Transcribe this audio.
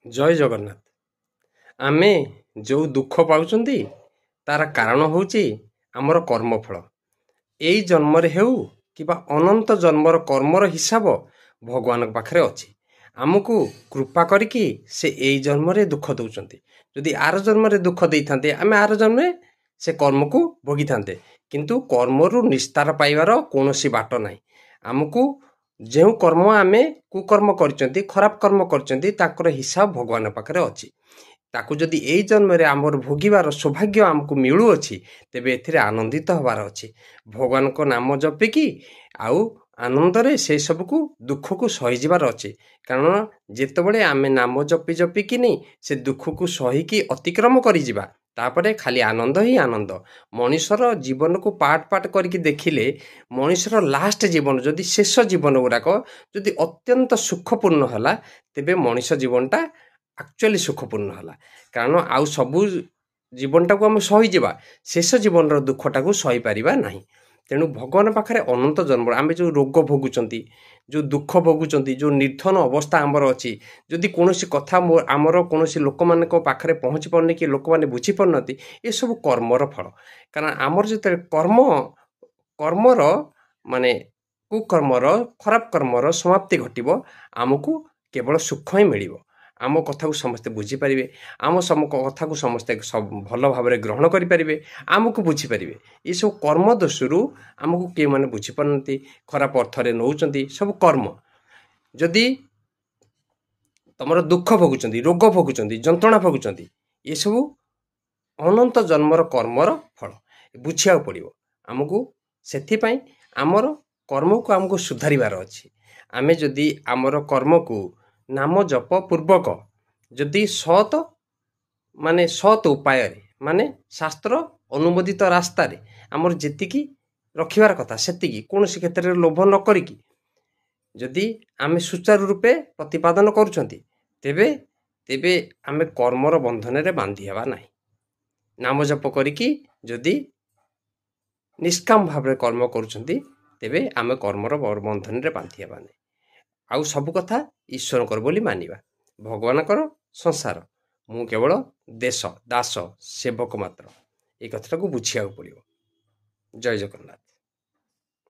जय जगन्नाथ। आमे जो दुख पाउचंती तार कारण होची आमर कर्मफल। एई जन्मरे हेउ किबा अनंत जन्मर कर्मर हिसाब भगवान पाखरे अछि। आमको कृपा करिकी से एई जन्मरे दुख दउचंती। यदि आर जन्मरे दुख देइथान्ते आमे आर जन्मरे से कर्म को भोगी थान्ते, किंतु कर्मरु निस्तार पाइबार कोनोसी बाट नाही। आमको जो कर्म आमे कुकर्म करचंती, खराब कर्म करचंती, ताकर हिसाब भगवान पाखरे अछि। ताकू जदि एई जन्मरे आमर भोगिबार सौभाग्य आमको मिलू अछि, तेबे एथिरे आनंदित हबार अछि। भगवान को नाम जपिकी आउ आनंदरे से सब को दुख को सही जिबार अछि। कारण जेतेबेले आमे नाम जपि जपि किनी से दुख को सही की अतिक्रम करि जिबा, तापरे खाली आनंद ही आनंद। मनुष्यर जीवन को पार्ट पार्ट करके देखिले मनुष्यर लास्ट जीवन जदि शेष जीवन गुड़ाक जदि अत्यंत सुखपूर्ण हला, तेबे मनुष्य जीवनटा एक्चुअली सुखपूर्ण हला। कारण आउ सबू जीवनटा को आम सही जिबा, शेष जीवन दुखटा को सही पारिबा नाही। तेणु भगवान पाखरे अनंत जन्म आमे जो रोग भोगुचंती, जो दुख भोगुचंती, जो निर्धन अवस्था आमर अछि, जदि कोनोसी कथा आमर कोनोसी लोक माने को पाखरे पहुंची परने कि लोक माने बुझी परनती, ए सब कर्मर फल। कारण आमर जते कर्मर माने कुकर्मर खराब कर्मर समाप्ति घटिबो, आमको केवल सुख ही मिलिबो। आम कथा को समस्ते बुझी पारिबे, आम कथा को समस्ते भल भाव ग्रहण करि पारिबे, आमको बुझी पारिबे। ये सब कर्म दोषरु आमको के माने बुझी पारनती, खराब अर्थरे नौचंती, सब कर्म। जदि तमर दुख भोगुचंती, रोग भोगुचंती, जंत्रणा भोगुचंती, ये सब अनंत जन्मर कर्मर फल बुझिया पड़िबो आमको। सेथि पई आमर कर्म को आमको सुधारिबार अछि। आमे जदि आमर कर्म को नाम जप पूर्वक जदि सत उपाय माने शास्त्र अनुमोदित रास्ता रे आमर जेतिकी रखिबार कथा सेतिकी कोनोसी क्षेत्र रे लोभ न करिकी जदि आमे सुचारू रूपे प्रतिपादन करूछंती, तेबे आमे कर्मर बंधन रे बांधी हेबा नाही। नाम जप करिकी जदि निष्काम भाव कर्म करूछंती, तेबे आमे कर्मर बंधन रे बांधी हेबा नाही। आउ सब कथा ईश्वर बोली मानिबा। भगवान संसार, मु केवल देश दास सेवक मात्र। ए कथा को बुझिया पड़िबो। जय जगन्नाथ।